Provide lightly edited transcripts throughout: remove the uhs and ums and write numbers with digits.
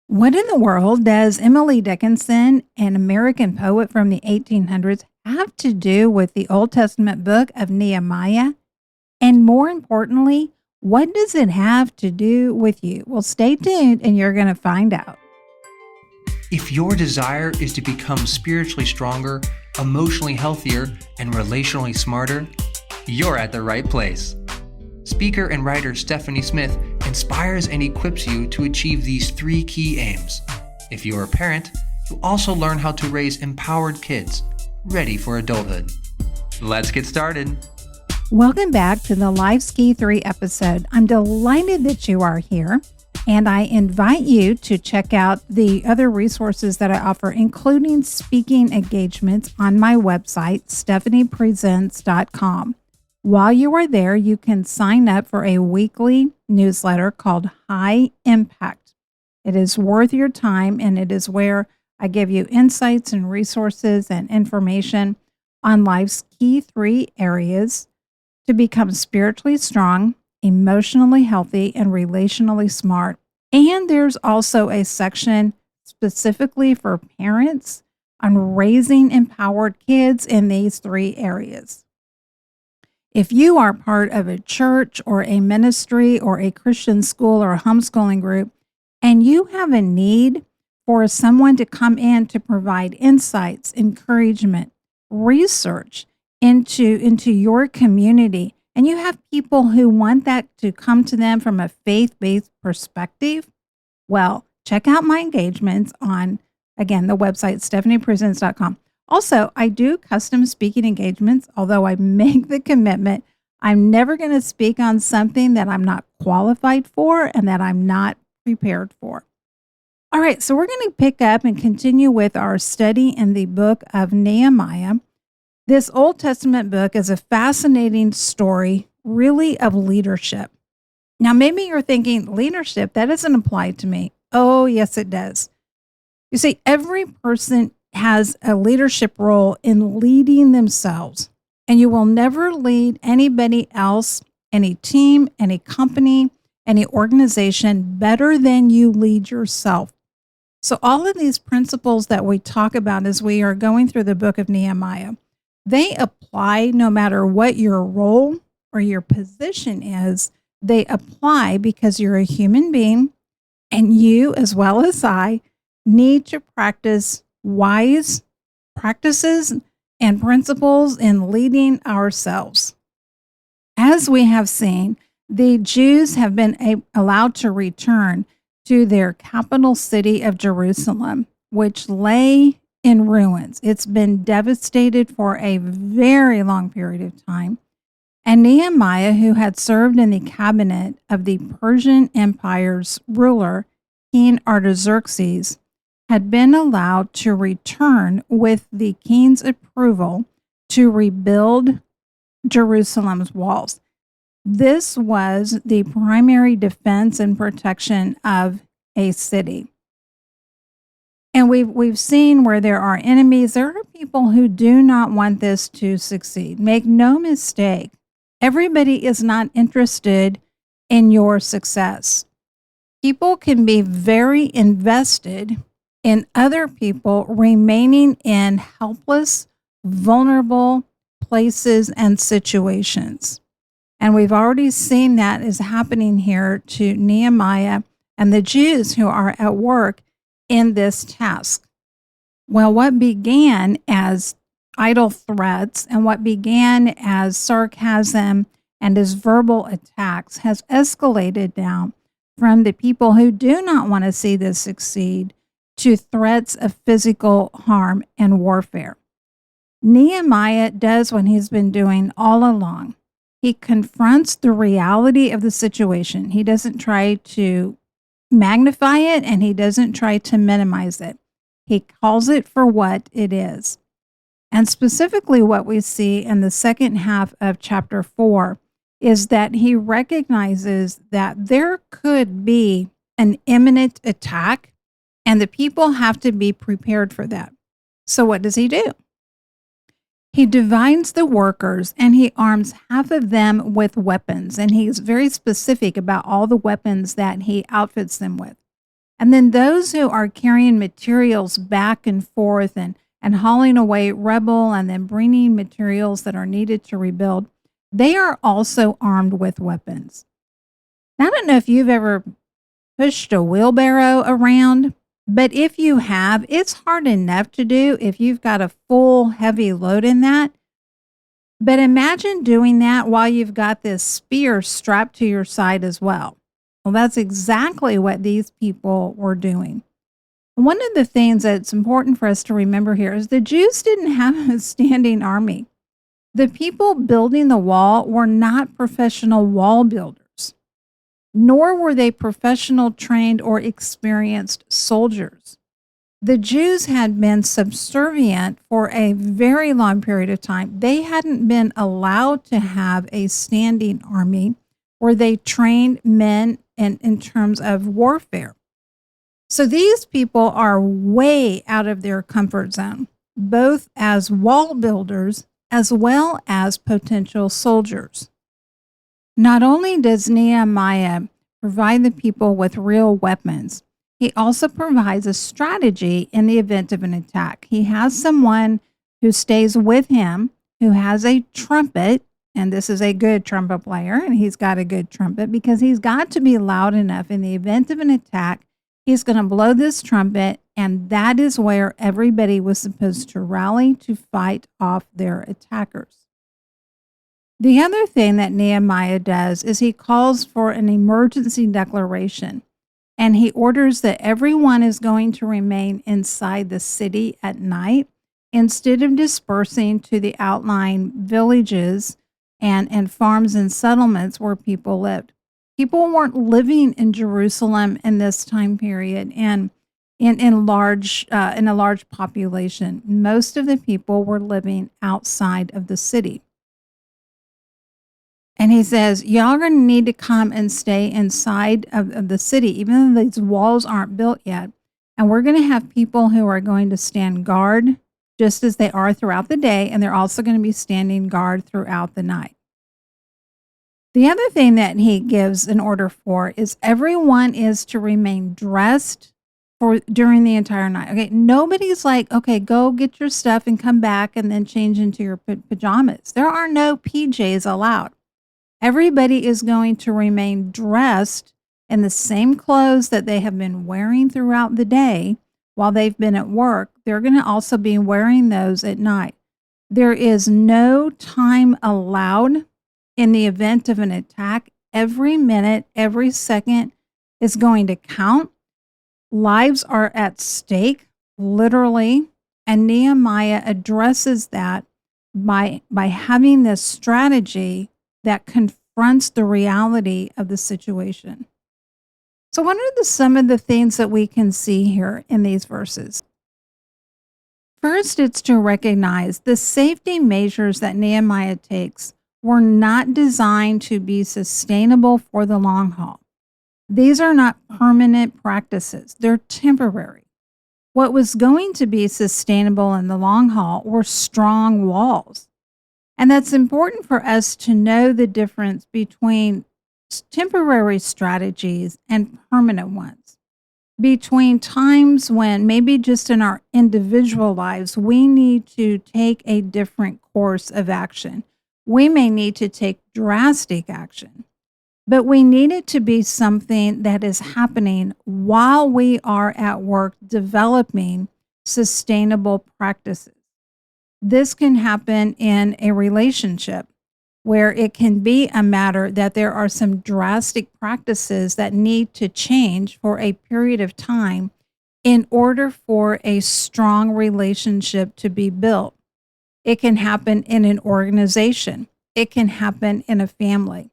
What in the world does Emily Dickinson, an American poet from the 1800s, have to do with the Old Testament book of Nehemiah? And more importantly, what does it have to do with you? Well, stay tuned and you're going to find out. If your desire is to become spiritually stronger, emotionally healthier, and relationally smarter, you're at the right place. Speaker and writer Stephanie Smith inspires and equips you to achieve these three key aims. If you're a parent, you'll also learn how to raise empowered kids, ready for adulthood. Let's get started. Welcome back to the Life's Key 3 episode. I'm delighted that you are here, and I invite you to check out the other resources that I offer, including speaking engagements on my website, stephaniepresents.com. While you are there, you can sign up for a weekly newsletter called High Impact. It is worth your time, and it is where I give you insights and resources and information on life's key 3 areas to become spiritually strong, emotionally healthy, and relationally smart. And there's also a section specifically for parents on raising empowered kids in these 3 areas. If you are part of a church or a ministry or a Christian school or a homeschooling group, and you have a need for someone to come in to provide insights, encouragement, research into your community, and you have people who want that to come to them from a faith-based perspective, well, check out my engagements on, again, the website, stephaniepresents.com. Also, I do custom speaking engagements, although I make the commitment I'm never going to speak on something that I'm not qualified for and that I'm not prepared for. All right, so we're going to pick up and continue with our study in the book of Nehemiah. This Old Testament book is a fascinating story, really, of leadership. Now, maybe you're thinking, leadership, that doesn't apply to me. Oh, yes, it does. You see, every person has a leadership role in leading themselves, and you will never lead anybody else, any team, any company, any organization better than you lead yourself. So all of these principles that we talk about as we are going through the book of Nehemiah, they apply no matter what your role or your position is. They apply because you're a human being, and you, as well as I, need to practice wise practices and principles in leading ourselves. As we have seen, the Jews have been allowed to return to their capital city of Jerusalem, which lay in ruins. It's been devastated for a very long period of time. And Nehemiah, who had served in the cabinet of the Persian Empire's ruler, King Artaxerxes, had been allowed to return with the king's approval to rebuild Jerusalem's walls. This was the primary defense and protection of a city. And we've seen where there are enemies, there are people who do not want this to succeed. Make no mistake, everybody is not interested in your success. People can be very invested in other people remaining in helpless, vulnerable places and situations. And we've already seen that is happening here to Nehemiah and the Jews who are at work in this task. Well, what began as idle threats and what began as sarcasm and as verbal attacks has escalated now from the people who do not want to see this succeed to threats of physical harm and warfare. Nehemiah does what he's been doing all along. He confronts the reality of the situation. He doesn't try to magnify it, and he doesn't try to minimize it. He calls it for what it is. And specifically what we see in the second half of chapter 4 is that he recognizes that there could be an imminent attack, and the people have to be prepared for that. So what does he do? He divides the workers and he arms half of them with weapons. And he's very specific about all the weapons that he outfits them with. And then those who are carrying materials back and forth and hauling away rubble and then bringing materials that are needed to rebuild, they are also armed with weapons. Now, I don't know if you've ever pushed a wheelbarrow around, but if you have, it's hard enough to do if you've got a full heavy load in that. But imagine doing that while you've got this spear strapped to your side as well. Well, that's exactly what these people were doing. One of the things that's important for us to remember here is the Jews didn't have a standing army. The people building the wall were not professional wall builders, nor were they professional, trained, or experienced soldiers. The Jews had been subservient for a very long period of time. They hadn't been allowed to have a standing army where they trained men in terms of warfare. So these people are way out of their comfort zone, both as wall builders as well as potential soldiers. Not only does Nehemiah provide the people with real weapons, he also provides a strategy in the event of an attack. He has someone who stays with him who has a trumpet, and this is a good trumpet player, and he's got a good trumpet because he's got to be loud enough in the event of an attack. He's going to blow this trumpet, and that is where everybody was supposed to rally to fight off their attackers. The other thing that Nehemiah does is he calls for an emergency declaration, and he orders that everyone is going to remain inside the city at night instead of dispersing to the outlying villages and farms and settlements where people lived. People weren't living in Jerusalem in this time period and in a large population. Most of the people were living outside of the city. And he says, y'all are going to need to come and stay inside of the city, even though these walls aren't built yet. And we're going to have people who are going to stand guard just as they are throughout the day. And they're also going to be standing guard throughout the night. The other thing that he gives an order for is everyone is to remain dressed for during the entire night. Okay, nobody's like, okay, go get your stuff and come back and then change into your pajamas. There are no PJs allowed. Everybody is going to remain dressed in the same clothes that they have been wearing throughout the day while they've been at work. They're going to also be wearing those at night. There is no time allowed in the event of an attack. Every minute, every second is going to count. Lives are at stake, literally. And Nehemiah addresses that by having this strategy that confronts the reality of the situation. So what are some of the things that we can see here in these verses? First, it's to recognize the safety measures that Nehemiah takes were not designed to be sustainable for the long haul. These are not permanent practices. They're temporary. What was going to be sustainable in the long haul were strong walls. And that's important for us to know the difference between temporary strategies and permanent ones. Between times when maybe just in our individual lives, we need to take a different course of action. We may need to take drastic action, but we need it to be something that is happening while we are at work developing sustainable practices. This can happen in a relationship where it can be a matter that there are some drastic practices that need to change for a period of time in order for a strong relationship to be built. It can happen in an organization. It can happen in a family.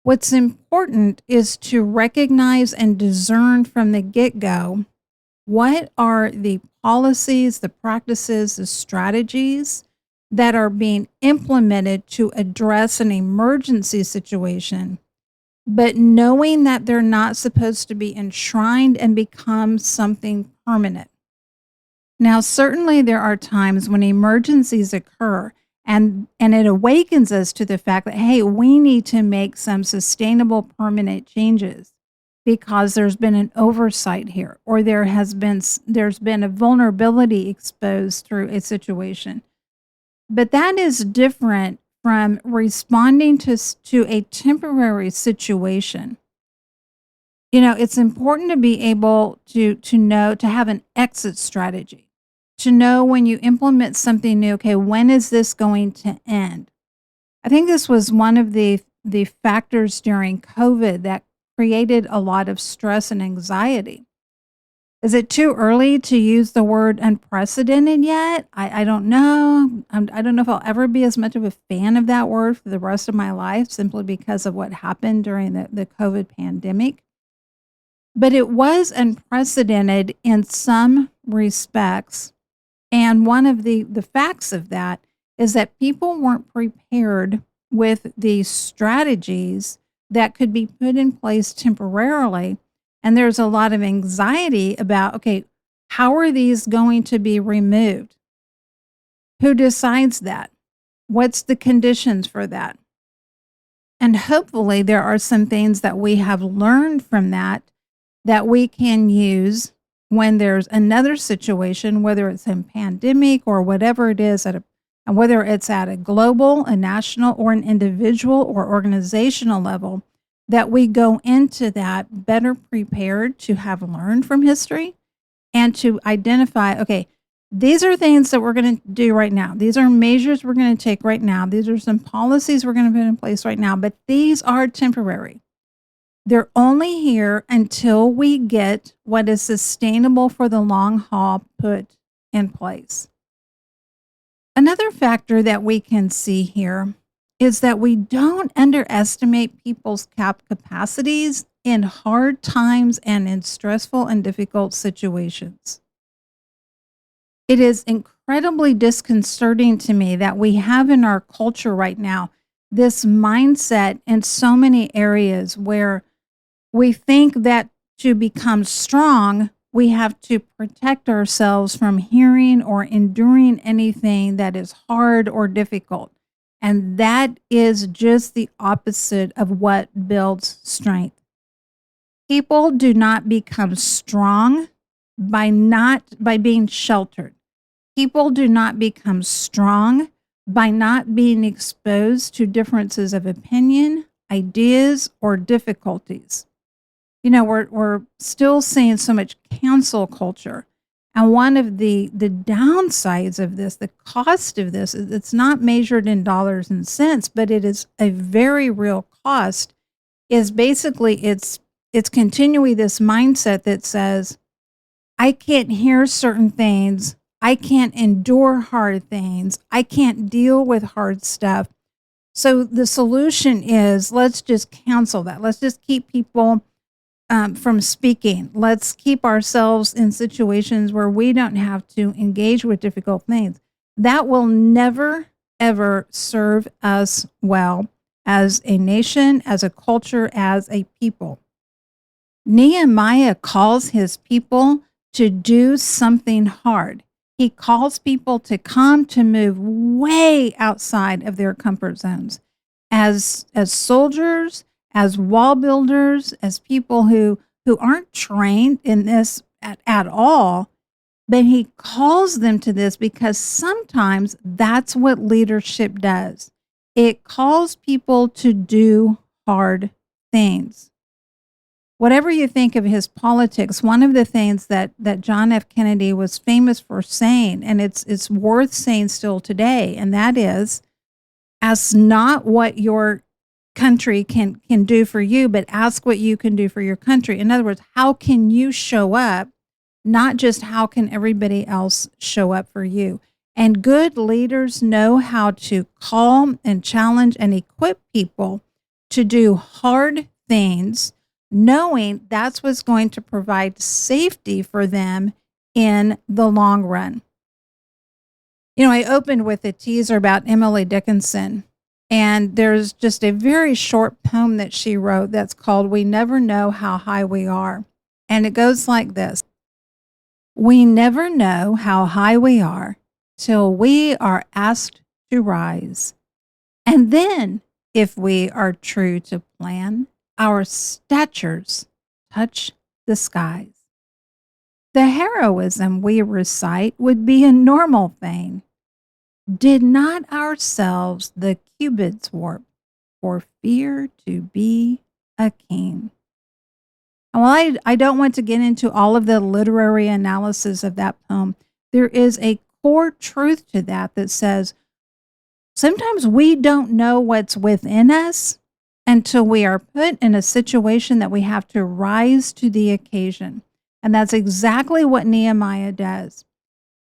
What's important is to recognize and discern from the get-go what are the policies, the practices, the strategies that are being implemented to address an emergency situation, but knowing that they're not supposed to be enshrined and become something permanent. Now, certainly there are times when emergencies occur and it awakens us to the fact that, hey, we need to make some sustainable, permanent changes. because there's been an oversight here, or there's been a vulnerability exposed through a situation. But that is different from responding to a temporary situation. It's important to be able to know, to have an exit strategy, to know when you implement something new, okay, when is this going to end? I think this was one of the factors during COVID that created a lot of stress and anxiety. Is it too early to use the word unprecedented yet? I don't know. I don't know if I'll ever be as much of a fan of that word for the rest of my life, simply because of what happened during the COVID pandemic. But it was unprecedented in some respects. And one of the facts of that is that people weren't prepared with the strategies that could be put in place temporarily. And there's a lot of anxiety about, okay, how are these going to be removed? Who decides that? What's the conditions for that? And hopefully, there are some things that we have learned from that we can use when there's another situation, whether it's a pandemic or whatever it is, and whether it's at a global, a national, or an individual or organizational level, that we go into that better prepared to have learned from history and to identify, okay, these are things that we're going to do right now. These are measures we're going to take right now. These are some policies we're going to put in place right now, but these are temporary. They're only here until we get what is sustainable for the long haul put in place. Another factor that we can see here is that we don't underestimate people's capacities in hard times and in stressful and difficult situations. It is incredibly disconcerting to me that we have in our culture right now this mindset in so many areas where we think that to become strong, we have to protect ourselves from hearing or enduring anything that is hard or difficult. And that is just the opposite of what builds strength. People do not become strong by being sheltered. People do not become strong by not being exposed to differences of opinion, ideas, or difficulties. We're still seeing so much cancel culture. And one of the downsides of this, the cost of this, is it's not measured in dollars and cents, but it is a very real cost, is basically it's continuing this mindset that says, I can't hear certain things. I can't endure hard things. I can't deal with hard stuff. So the solution is, let's just cancel that. Let's just keep people from speaking. Let's keep ourselves in situations where we don't have to engage with difficult things. That will never, ever serve us well as a nation, as a culture, as a people. Nehemiah calls his people to do something hard. He calls people to come to move way outside of their comfort zones. As soldiers, as wall builders, as people who aren't trained in this at all, but he calls them to this because sometimes that's what leadership does. It calls people to do hard things. Whatever you think of his politics, one of the things that John F. Kennedy was famous for saying, and it's worth saying still today, and that is, ask not what your country can do for you, but ask what you can do for your country. In other words, how can you show up, not just how can everybody else show up for you. And good leaders know how to call and challenge and equip people to do hard things, knowing that's what's going to provide safety for them in the long run. I opened with a teaser about Emily Dickinson, and there's just a very short poem that she wrote that's called "We Never Know How High We Are." And it goes like this: we never know how high we are till we are asked to rise. And then, if we are true to plan, our statures touch the skies. The heroism we recite would be a normal thing. Did not ourselves the Cupids warp for fear to be a king? Well, I don't want to get into all of the literary analysis of that poem. There is a core truth to that says sometimes we don't know what's within us until we are put in a situation that we have to rise to the occasion. And that's exactly what Nehemiah does.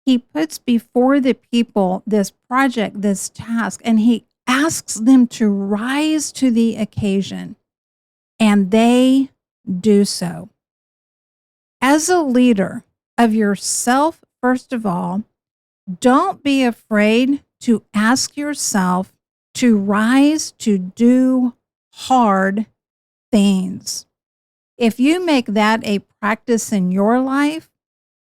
He puts before the people this project, this task, and he asks them to rise to the occasion. And they do so. As a leader of yourself, first of all, don't be afraid to ask yourself to rise to do hard things. If you make that a practice in your life,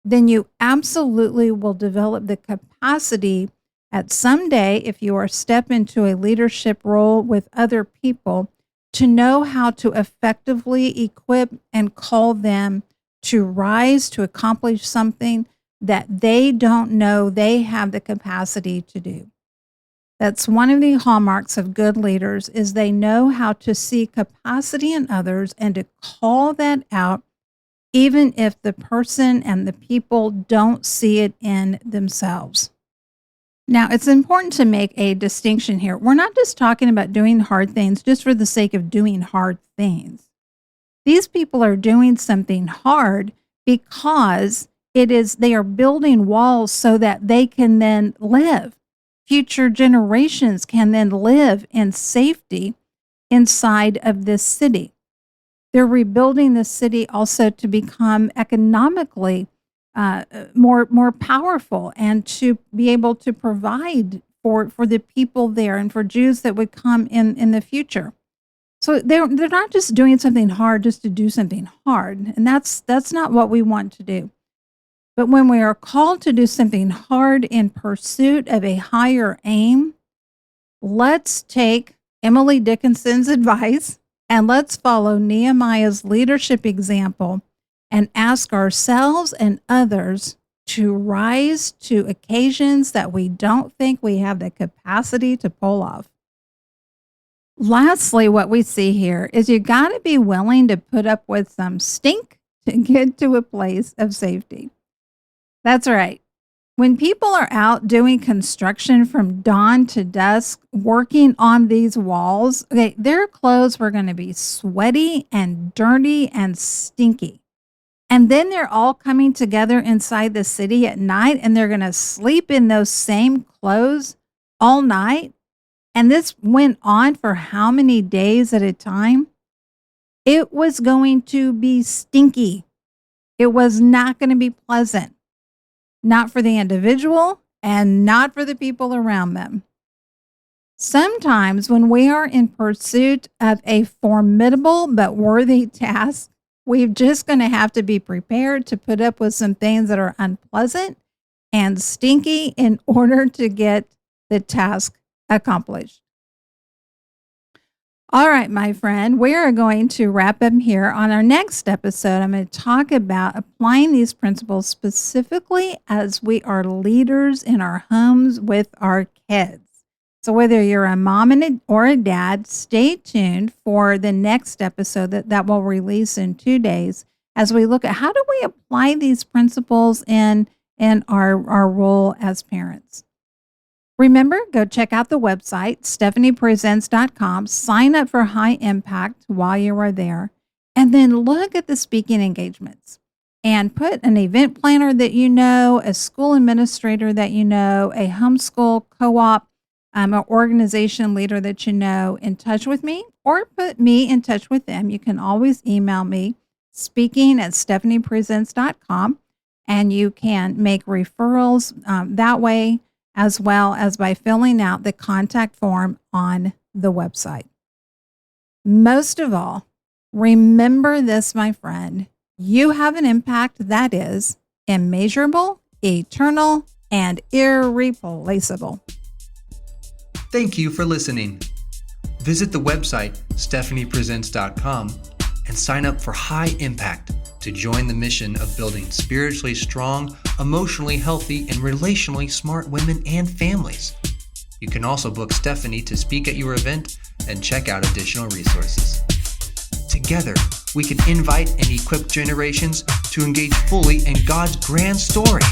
then you absolutely will develop the capacity at someday, if you are step into a leadership role with other people, to know how to effectively equip and call them to rise to accomplish something that they don't know they have the capacity to do. That's one of the hallmarks of good leaders is they know how to see capacity in others and to call that out, even if the person and the people don't see it in themselves. Now, it's important to make a distinction here. We're not just talking about doing hard things just for the sake of doing hard things. These people are doing something hard because they are building walls so that they can then live. Future generations can then live in safety inside of this city. They're rebuilding the city also to become economically more powerful and to be able to provide for the people there and for Jews that would come in the future. So they're not just doing something hard just to do something hard, and that's not what we want to do. But when we are called to do something hard in pursuit of a higher aim, let's take Emily Dickinson's advice and let's follow Nehemiah's leadership example and ask ourselves and others to rise to occasions that we don't think we have the capacity to pull off. Lastly, what we see here is you got to be willing to put up with some stink to get to a place of safety. That's right. When people are out doing construction from dawn to dusk, working on these walls, okay, their clothes were going to be sweaty and dirty and stinky. And then they're all coming together inside the city at night and they're going to sleep in those same clothes all night. And this went on for how many days at a time? It was going to be stinky. It was not going to be pleasant. Not for the individual and not for the people around them. Sometimes when we are in pursuit of a formidable but worthy task, we're just going to have to be prepared to put up with some things that are unpleasant and stinky in order to get the task accomplished. All right, my friend, we are going to wrap up here. On our next episode, I'm going to talk about applying these principles specifically as we are leaders in our homes with our kids. So whether you're a mom or a dad, stay tuned for the next episode that will release in 2 days as we look at how do we apply these principles in our role as parents. Remember, go check out the website, stephaniepresents.com, sign up for High Impact while you are there, and then look at the speaking engagements and put an event planner that you know, a school administrator that you know, a homeschool co-op, an organization leader that you know in touch with me or put me in touch with them. You can always email me, speaking@stephaniepresents.com, and you can make referrals that way, as well as by filling out the contact form on the website. Most of all, remember this, my friend. You have an impact that is immeasurable, eternal, and irreplaceable. Thank you for listening. Visit the website, stephaniepresents.com, and sign up for High Impact to join the mission of building spiritually strong, emotionally healthy, and relationally smart women and families. You can also book Stephanie to speak at your event and check out additional resources. Together, we can invite and equip generations to engage fully in God's grand story.